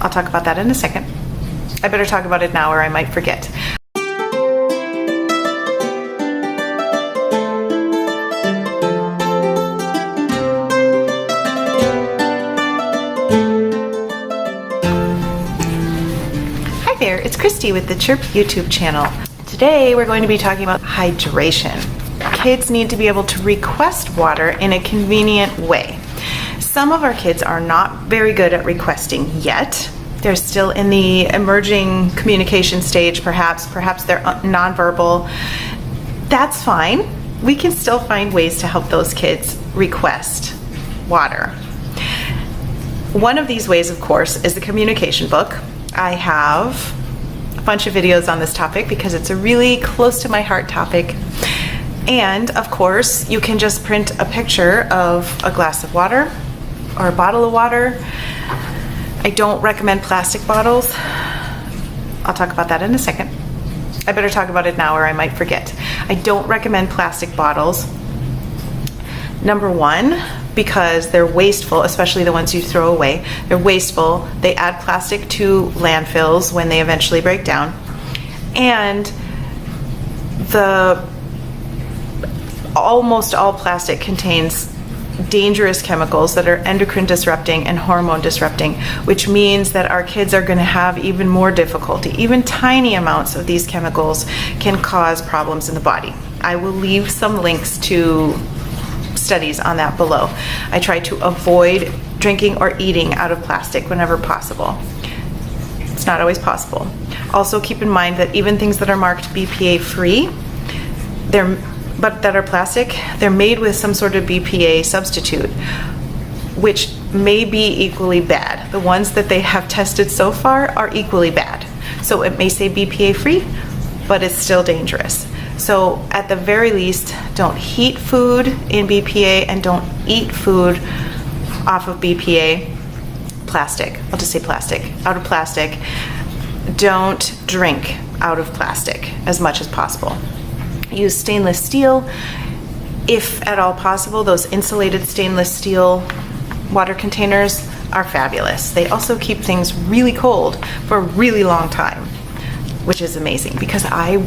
I'll talk about that in a second. I better talk about it now or I might forget. Hi there, it's Christy with the Chirp YouTube channel. Today we're going to be talking about hydration. Kids need to be able to request water in a convenient way. Some of our kids are not very good at requesting yet. They're still in the emerging communication stage, perhaps they're nonverbal. That's fine. We can still find ways to help those kids request water. One of these ways, of course, is the communication book. I have a bunch of videos on this topic because it's a really close to my heart topic. And of course, you can just print a picture of a glass of water or a bottle of water. I don't recommend plastic bottles. I'll talk about that in a second. I better talk about it now or I might forget. I don't recommend plastic bottles. Number one, because they're wasteful, especially the ones you throw away. They're wasteful. They add plastic to landfills when they eventually break down. And almost all plastic contains dangerous chemicals that are endocrine disrupting and hormone disrupting, which means that our kids are going to have even more difficulty. Even tiny amounts of these chemicals can cause problems in the body. I will leave some links to studies on that below. I try to avoid drinking or eating out of plastic whenever possible. It's not always possible. Also keep in mind that even things that are marked BPA free, but that are plastic, they're made with some sort of BPA substitute, which may be equally bad. The ones that they have tested so far are equally bad. So it may say BPA free, but it's still dangerous. So at the very least, don't heat food in BPA and don't eat food off of BPA plastic. I'll just say plastic, out of plastic. Don't drink out of plastic as much as possible. Use stainless steel, if at all possible. Those insulated stainless steel water containers are fabulous. They also keep things really cold for a really long time, which is amazing because I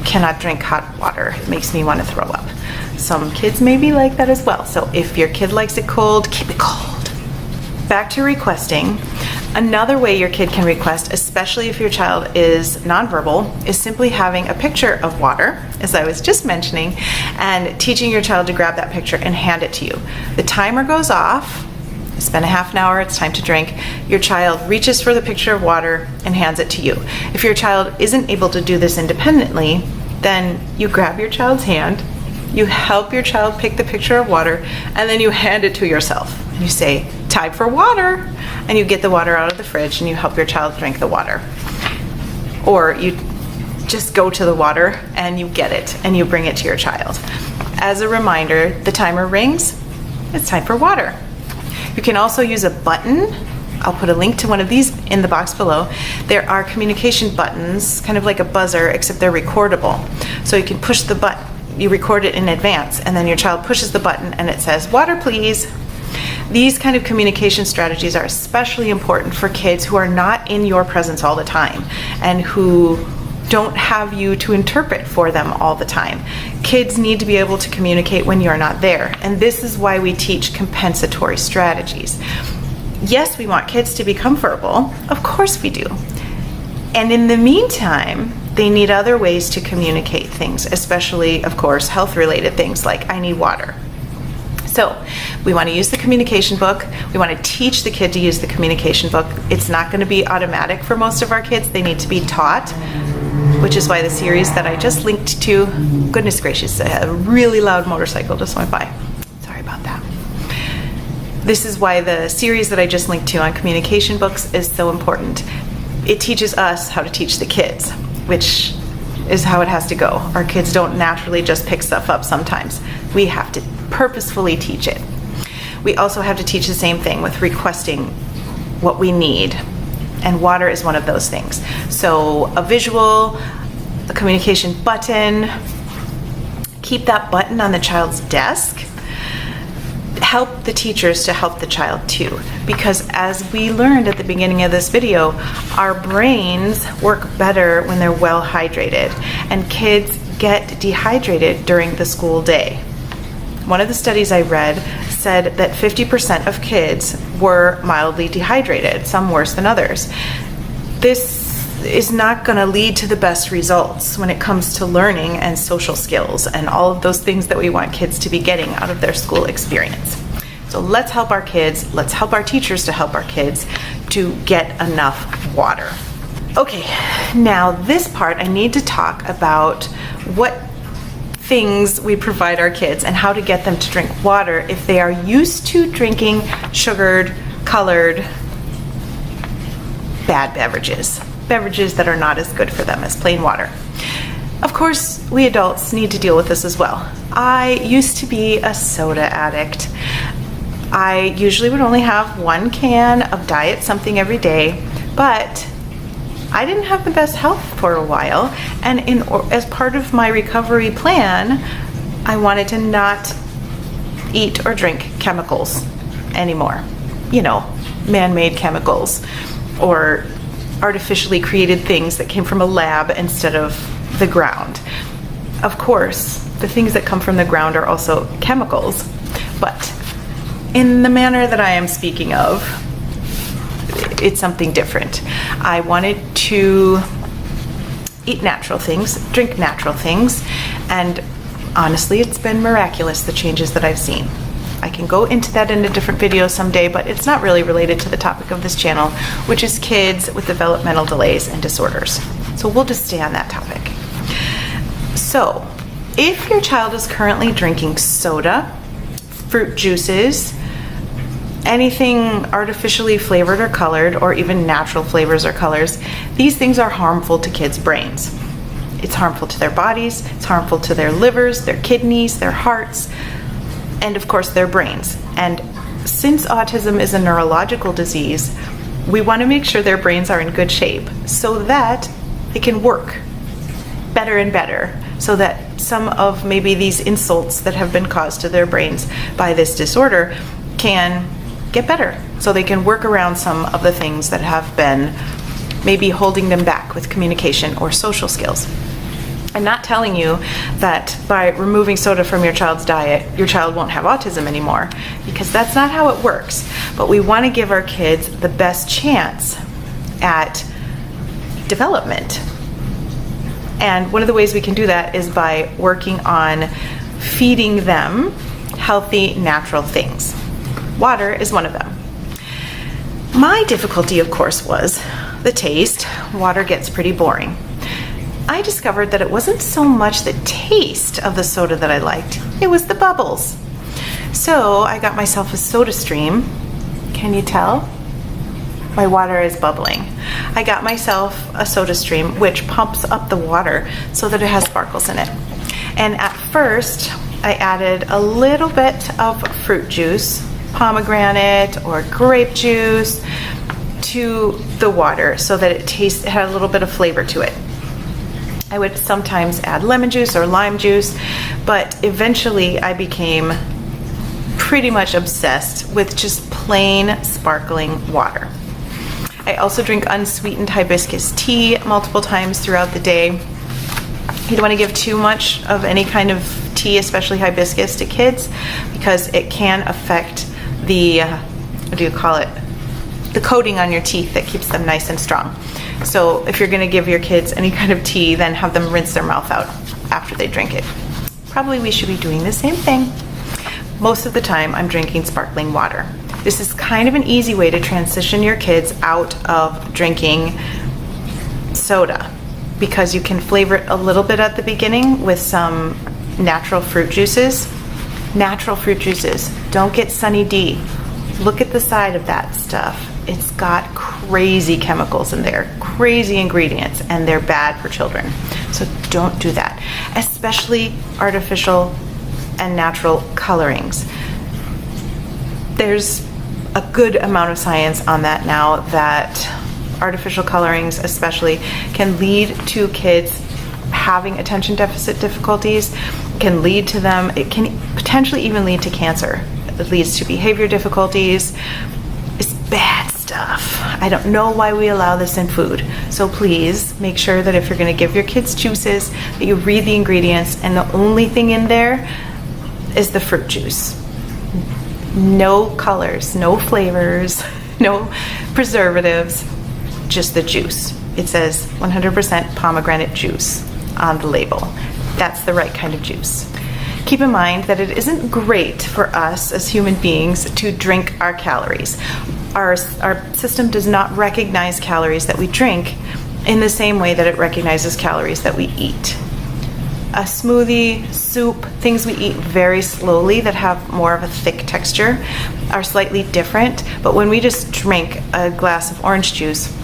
cannot drink hot water. It makes me want to throw up. Some kids may be like that as well. So if your kid likes it cold, keep it cold. Back to requesting. Another way your kid can request, especially if your child is nonverbal, is simply having a picture of water, as I was just mentioning, and teaching your child to grab that picture and hand it to you. The timer goes off. It's been a half an hour, it's time to drink. Your child reaches for the picture of water and hands it to you. If your child isn't able to do this independently, then you grab your child's hand, you help your child pick the picture of water, and then you hand it to yourself. You say, "Time for water," and you get the water out of the fridge and you help your child drink the water. Or you just go to the water and you get it and you bring it to your child. As a reminder, the timer rings, it's time for water. You can also use a button. I'll put a link to one of these in the box below. There are communication buttons, kind of like a buzzer, except they're recordable. So you can push the button, you record it in advance, and then your child pushes the button and it says, "Water, please." These kind of communication strategies are especially important for kids who are not in your presence all the time and who don't have you to interpret for them all the time. Kids need to be able to communicate when you're not there, and this is why we teach compensatory strategies. Yes, we want kids to become verbal, of course we do. And in the meantime, they need other ways to communicate things, especially, of course, health-related things like, "I need water." So we want to use the communication book. We want to teach the kid to use the communication book. It's not going to be automatic for most of our kids. They need to be taught, which is why the series that I just linked to, goodness gracious, a really loud motorcycle just went by. Sorry about that. This is why the series that I just linked to on communication books is so important. It teaches us how to teach the kids, which is how it has to go. Our kids don't naturally just pick stuff up sometimes. We have to purposefully teach it. We also have to teach the same thing with requesting what we need, and water is one of those things. So a visual, a communication button, keep that button on the child's desk. help the teachers to help the child too, because as we learned at the beginning of this video, our brains work better when they're well hydrated, and kids get dehydrated during the school day. One of the studies I read said that 50% of kids were mildly dehydrated, some worse than others. This is not going to lead to the best results when it comes to learning and social skills and all of those things that we want kids to be getting out of their school experience. So let's help our kids, let's help our teachers to help our kids to get enough water. Okay, now this part I need to talk about what things we provide our kids and how to get them to drink water if they are used to drinking sugared, colored, bad beverages that are not as good for them as plain water. Of course, we adults need to deal with this as well. I used to be a soda addict. I usually would only have one can of diet something every day, but I didn't have the best health for a while, and as part of my recovery plan, I wanted to not eat or drink chemicals anymore. You know, man-made chemicals or artificially created things that came from a lab instead of the ground. Of course, the things that come from the ground are also chemicals, but in the manner that I am speaking of, it's something different. I wanted to eat natural things, drink natural things, and honestly, it's been miraculous, the changes that I've seen. I can go into that in a different video someday, but it's not really related to the topic of this channel, which is kids with developmental delays and disorders. So we'll just stay on that topic. So, if your child is currently drinking soda, fruit juices, anything artificially flavored or colored, or even natural flavors or colors, these things are harmful to kids' brains. It's harmful to their bodies, it's harmful to their livers, their kidneys, their hearts, and of course their brains. And since autism is a neurological disease, we want to make sure their brains are in good shape so that they can work better and better, so that some of maybe these insults that have been caused to their brains by this disorder can get better, so they can work around some of the things that have been maybe holding them back with communication or social skills. I'm not telling you that by removing soda from your child's diet, your child won't have autism anymore, because that's not how it works. But we want to give our kids the best chance at development. And one of the ways we can do that is by working on feeding them healthy, natural things. Water is one of them. My difficulty, of course, was the taste. Water gets pretty boring. I discovered that it wasn't so much the taste of the soda that I liked, it was the bubbles. So I got myself a soda stream. Can you tell? My water is bubbling. I got myself a soda stream which pumps up the water so that it has sparkles in it. And at first, I added a little bit of fruit juice, pomegranate or grape juice, to the water so that it had a little bit of flavor to it. I would sometimes add lemon juice or lime juice, but eventually I became pretty much obsessed with just plain sparkling water. I also drink unsweetened hibiscus tea multiple times throughout the day. You don't want to give too much of any kind of tea, especially hibiscus, to kids, because it can affect the, what do you call it? The coating on your teeth that keeps them nice and strong. So if you're going to give your kids any kind of tea, then have them rinse their mouth out after they drink it. Probably we should be doing the same thing. Most of the time I'm drinking sparkling water. This is kind of an easy way to transition your kids out of drinking soda, because you can flavor it a little bit at the beginning with some natural fruit juices. Natural fruit juices. Don't get Sunny D. Look at the side of that stuff. It's got crazy chemicals in there, crazy ingredients, and they're bad for children. So don't do that, especially artificial and natural colorings. There's a good amount of science on that now, that artificial colorings especially can lead to kids having attention deficit difficulties, can lead to them, it can potentially even lead to cancer. that leads to behavior difficulties. It's bad stuff. I don't know why we allow this in food. So please make sure that if you're going to give your kids juices, that you read the ingredients, and the only thing in there is the fruit juice. No colors, no flavors, no preservatives, just the juice. It says 100% pomegranate juice on the label. That's the right kind of juice. Keep in mind that it isn't great for us as human beings to drink our calories. Our system does not recognize calories that we drink in the same way that it recognizes calories that we eat. A smoothie, soup, things we eat very slowly that have more of a thick texture are slightly different, but when we just drink a glass of orange juice,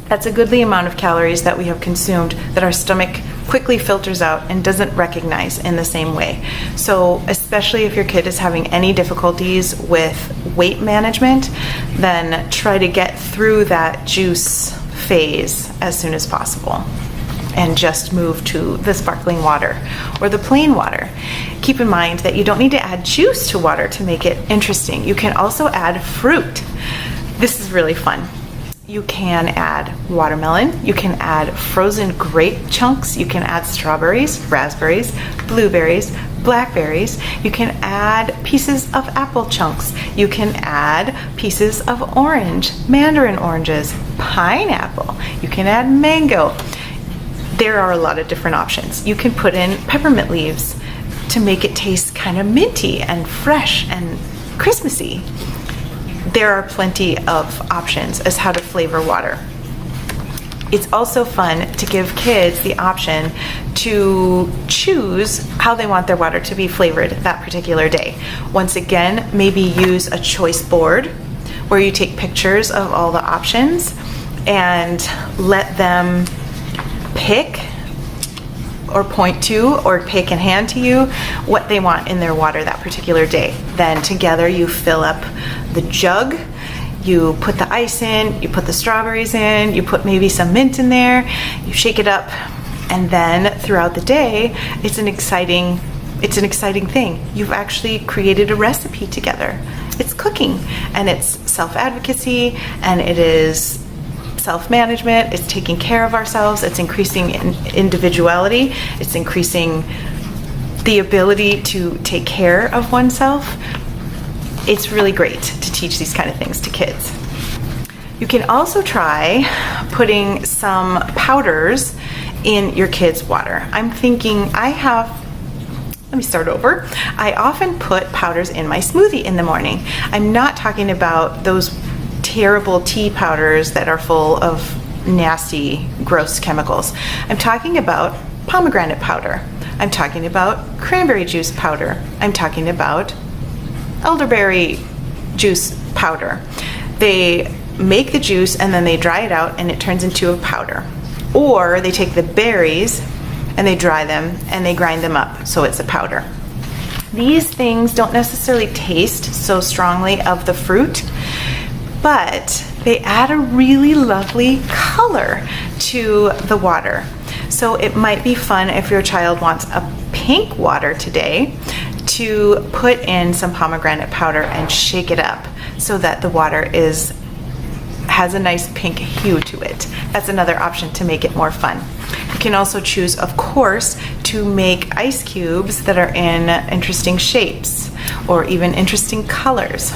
that's a goodly amount of calories that we have consumed that our stomach quickly filters out and doesn't recognize in the same way. So especially if your kid is having any difficulties with weight management, then try to get through that juice phase as soon as possible and just move to the sparkling water or the plain water. Keep in mind that you don't need to add juice to water to make it interesting. You can also add fruit. This is really fun. You can add watermelon, you can add frozen grape chunks, you can add strawberries, raspberries, blueberries, blackberries, you can add pieces of apple chunks, you can add pieces of orange, mandarin oranges, pineapple, you can add mango. There are a lot of different options. You can put in peppermint leaves to make it taste kind of minty and fresh and Christmassy. There are plenty of options as how to flavor water. It's also fun to give kids the option to choose how they want their water to be flavored that particular day. Once again, maybe use a choice board where you take pictures of all the options and let them pick or point to or pick and hand to you what they want in their water that particular day. Then together you fill up the jug, you put the ice in, you put the strawberries in, you put maybe some mint in there, you shake it up, and then throughout the day it's an exciting thing. You've actually created a recipe together. It's cooking, and it's self-advocacy, and it is self-management, it's taking care of ourselves, it's increasing individuality, it's increasing the ability to take care of oneself. It's really great to teach these kind of things to kids. You can also try putting some powders in your kids' water. I'm thinking let me start over. I often put powders in my smoothie in the morning. I'm not talking about those terrible tea powders that are full of nasty, gross chemicals. I'm talking about pomegranate powder. I'm talking about cranberry juice powder. I'm talking about elderberry juice powder. They make the juice and then they dry it out and it turns into a powder. Or they take the berries and they dry them and they grind them up so it's a powder. These things don't necessarily taste so strongly of the fruit, but they add a really lovely color to the water. So it might be fun if your child wants a pink water today to put in some pomegranate powder and shake it up so that the water has a nice pink hue to it. That's another option to make it more fun. You can also choose, of course, to make ice cubes that are in interesting shapes or even interesting colors.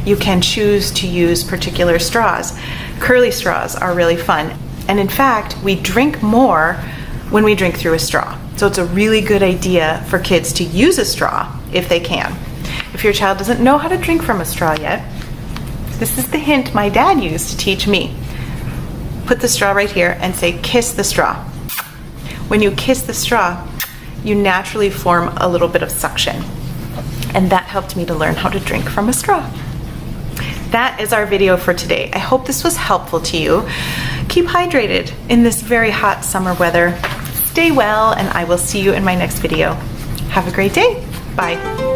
You can choose to use particular straws. Curly straws are really fun. And in fact, we drink more when we drink through a straw. So it's a really good idea for kids to use a straw if they can. If your child doesn't know how to drink from a straw yet, this is the hint my dad used to teach me. Put the straw right here and say, kiss the straw. When you kiss the straw, you naturally form a little bit of suction. And that helped me to learn how to drink from a straw. That is our video for today. I hope this was helpful to you. Keep hydrated in this very hot summer weather. Stay well, and I will see you in my next video. Have a great day. Bye.